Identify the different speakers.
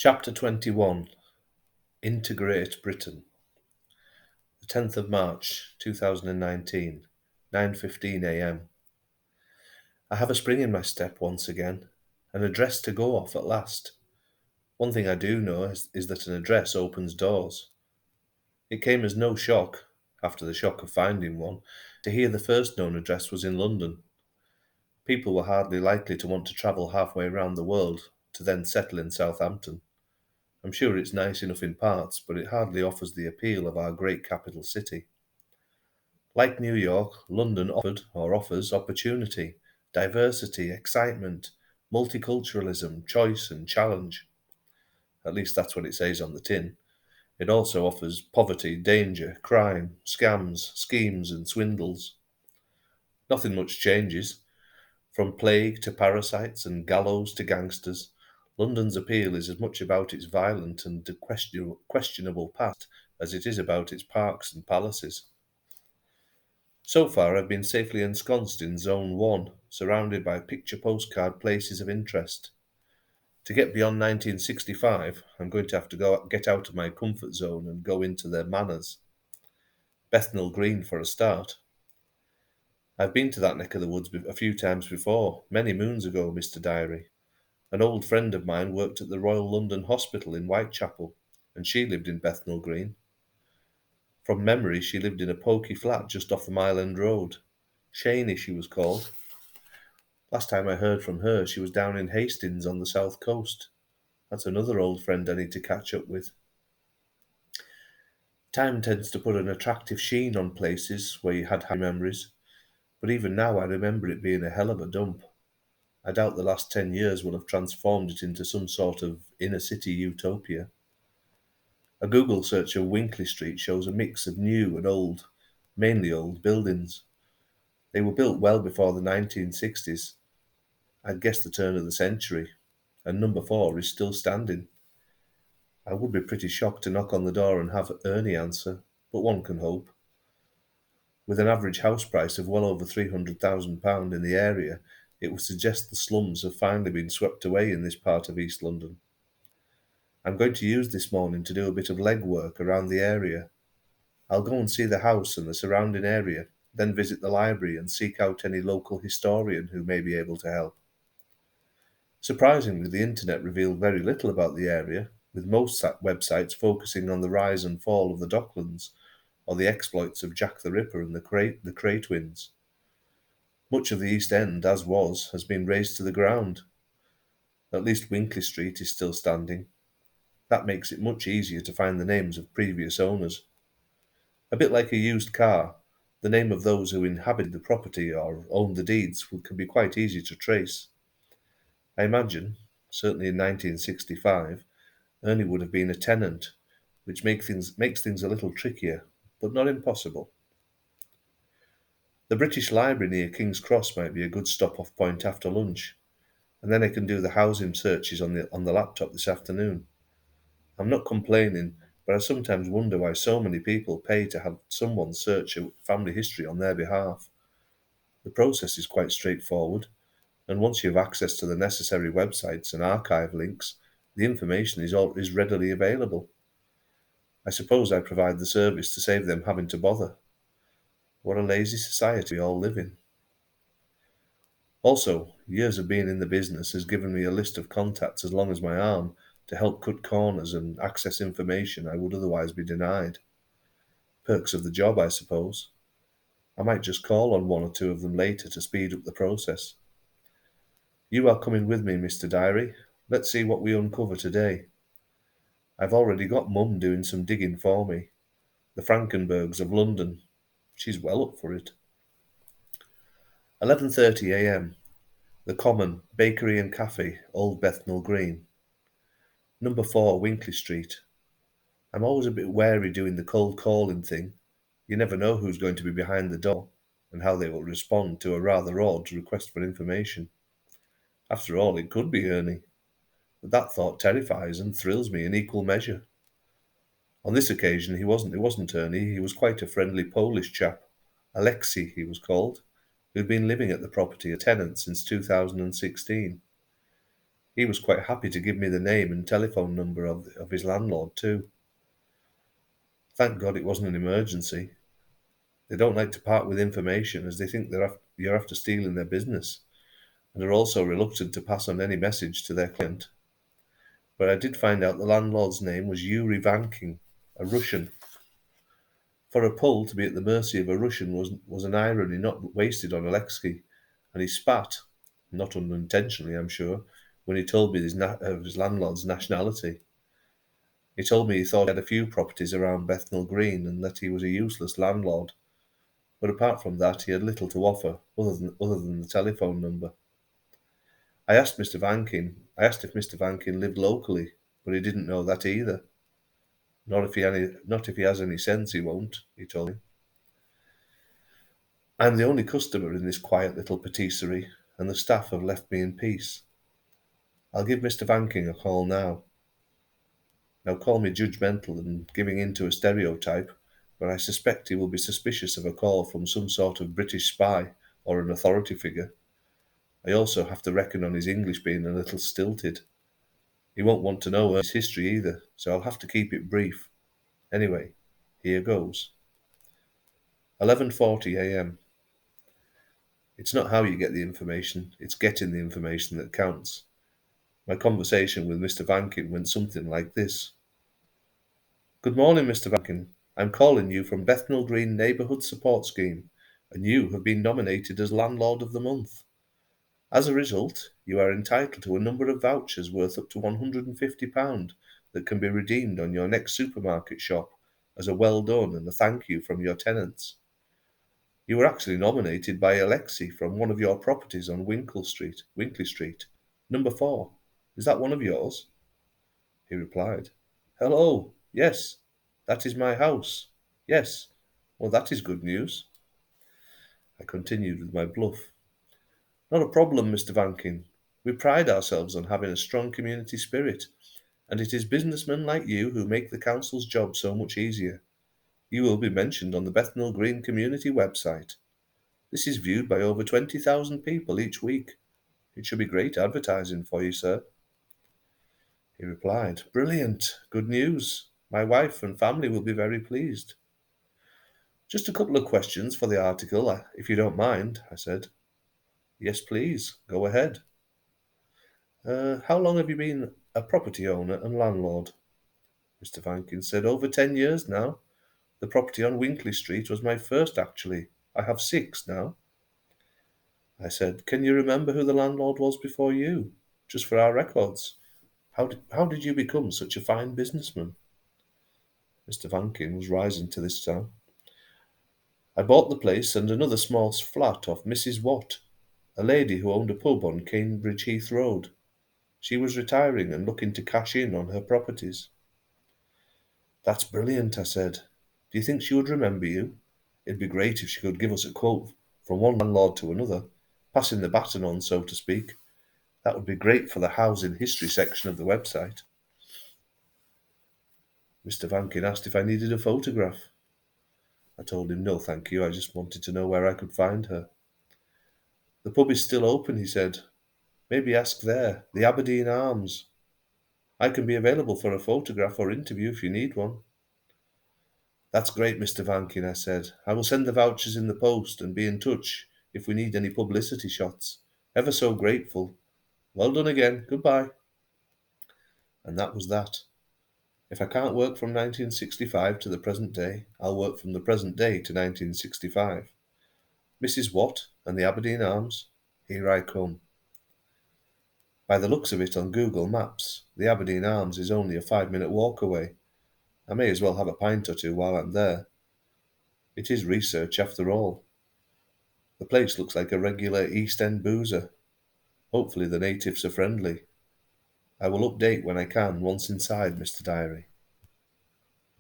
Speaker 1: Chapter 21 Integrate Britain. The 10th of March 2019, 9:15 a.m. I have a spring in my step once again, an address to go off at last. One thing I do know is that an address opens doors. It came as no shock, after the shock of finding one, to hear the first known address was in London. People were hardly likely to want to travel halfway round the world to then settle in Southampton. I'm sure it's nice enough in parts, but it hardly offers the appeal of our great capital city. Like New York, London offered or offers opportunity, diversity, excitement, multiculturalism, choice and challenge. At least that's what it says on the tin. It also offers poverty, danger, crime, scams, schemes and swindles. Nothing much changes. From plague to parasites and gallows to gangsters, London's appeal is as much about its violent and questionable past as it is about its parks and palaces. So far, I've been safely ensconced in Zone 1, surrounded by picture postcard places of interest. To get beyond 1965, I'm going to have to get out of my comfort zone and go into their manors. Bethnal Green for a start. I've been to that neck of the woods a few times before, many moons ago, Mr. Diary. An old friend of mine worked at the Royal London Hospital in Whitechapel, and she lived in Bethnal Green. From memory, she lived in a poky flat just off the Mile End Road. Shaney, she was called. Last time I heard from her, she was down in Hastings on the south coast. That's another old friend I need to catch up with. Time tends to put an attractive sheen on places where you had happy memories, but even now I remember it being a hell of a dump. I doubt the last 10 years will have transformed it into some sort of inner-city utopia. A Google search of Winkley Street shows a mix of new and old, mainly old, buildings. They were built well before the 1960s. I'd guess the turn of the century, and number 4 is still standing. I would be pretty shocked to knock on the door and have Ernie answer, but one can hope. With an average house price of well over £300,000 in the area, it would suggest the slums have finally been swept away in this part of East London. I'm going to use this morning to do a bit of legwork around the area. I'll go and see the house and the surrounding area, then visit the library and seek out any local historian who may be able to help. Surprisingly, the internet revealed very little about the area, with most websites focusing on the rise and fall of the Docklands, or the exploits of Jack the Ripper and the Cray twins. Much of the East End, as was, has been razed to the ground. At least Winkley Street is still standing. That makes it much easier to find the names of previous owners. A bit like a used car, the name of those who inhabited the property or owned the deeds can be quite easy to trace. I imagine, certainly in 1965, Ernie would have been a tenant, which makes things a little trickier, but not impossible. The British Library near King's Cross might be a good stop-off point after lunch, and then I can do the housing searches on the laptop this afternoon. I'm not complaining, but I sometimes wonder why so many people pay to have someone search a family history on their behalf. The process is quite straightforward, and once you have access to the necessary websites and archive links, the information is readily available. I suppose I provide the service to save them having to bother. What a lazy society we all live in. Also, years of being in the business has given me a list of contacts as long as my arm to help cut corners and access information I would otherwise be denied. Perks of the job, I suppose. I might just call on one or two of them later to speed up the process. You are coming with me, Mr. Diary. Let's see what we uncover today. I've already got Mum doing some digging for me. The Frankenbergs of London. She's well up for it. 11:30 a.m. The Common, Bakery and Cafe, Old Bethnal Green. Number 4, Winkley Street. I'm always a bit wary doing the cold calling thing. You never know who's going to be behind the door, and how they will respond to a rather odd request for information. After all, it could be Ernie. But that thought terrifies and thrills me in equal measure. On this occasion it wasn't Ernie, he was quite a friendly Polish chap. Alexei, he was called, who'd been living at the property as tenant since 2016. He was quite happy to give me the name and telephone number of his landlord too. Thank God it wasn't an emergency. They don't like to part with information as they think you're after stealing their business, and are also reluctant to pass on any message to their client. But I did find out the landlord's name was Yuri Vankin, a Russian. For a Pole to be at the mercy of a Russian was an irony not wasted on Alexei, and he spat, not unintentionally I'm sure, when he told me of his landlord's nationality. He told me he thought he had a few properties around Bethnal Green and that he was a useless landlord, but apart from that he had little to offer other than the telephone number. I asked if Mr. Vankin lived locally, but he didn't know that either. Not if he has any sense, he won't, he told me. I'm the only customer in this quiet little patisserie, and the staff have left me in peace. I'll give Mr. Vankin a call now. Now call me judgmental and giving in to a stereotype, but I suspect he will be suspicious of a call from some sort of British spy or an authority figure. I also have to reckon on his English being a little stilted. He won't want to know his history either, so I'll have to keep it brief. Anyway, here goes. 11:40 a.m. It's not how you get the information, it's getting the information that counts. My conversation with Mr. Vankin went something like this. Good morning, Mr. Vankin. I'm calling you from Bethnal Green Neighbourhood Support Scheme, and you have been nominated as Landlord of the Month. As a result, you are entitled to a number of vouchers worth up to £150 that can be redeemed on your next supermarket shop as a well done and a thank you from your tenants. You were actually nominated by Alexei from one of your properties on Winkley Street, number 4. Is that one of yours? He replied, Hello, yes, that is my house. Yes, well, that is good news. I continued with my bluff. Not a problem, Mr. Vankin. We pride ourselves on having a strong community spirit, and it is businessmen like you who make the council's job so much easier. You will be mentioned on the Bethnal Green community website. This is viewed by over 20,000 people each week. It should be great advertising for you, sir. He replied, Brilliant, good news. My wife and family will be very pleased. Just a couple of questions for the article, if you don't mind, I said. Yes, please, go ahead. How long have you been a property owner and landlord? Mr. Vankin said, Over 10 years now. The property on Winkley Street was my first, actually. I have 6 now. I said, Can you remember who the landlord was before you? Just for our records. How did you become such a fine businessman? Mr. Vankin was rising to this time. I bought the place and another small flat off Mrs. Watt, a lady who owned a pub on Cambridge Heath Road. She was retiring and looking to cash in on her properties. That's brilliant, I said. Do you think she would remember you? It'd be great if she could give us a quote from one landlord to another, passing the baton on, so to speak. That would be great for the housing history section of the website. Mr. Vankin asked if I needed a photograph. I told him no, thank you. I just wanted to know where I could find her. The pub is still open, he said. Maybe ask there, the Aberdeen Arms. I can be available for a photograph or interview if you need one. That's great, Mr. Vankin, I said. I will send the vouchers in the post and be in touch if we need any publicity shots. Ever so grateful. Well done again. Goodbye. And that was that. If I can't work from 1965 to the present day, I'll work from the present day to 1965. Mrs. Watt and the Aberdeen Arms, here I come. By the looks of it on Google Maps, the Aberdeen Arms is only a 5-minute walk away. I may as well have a pint or two while I'm there. It is research after all. The place looks like a regular East End boozer. Hopefully the natives are friendly. I will update when I can once inside, Mr. Diary.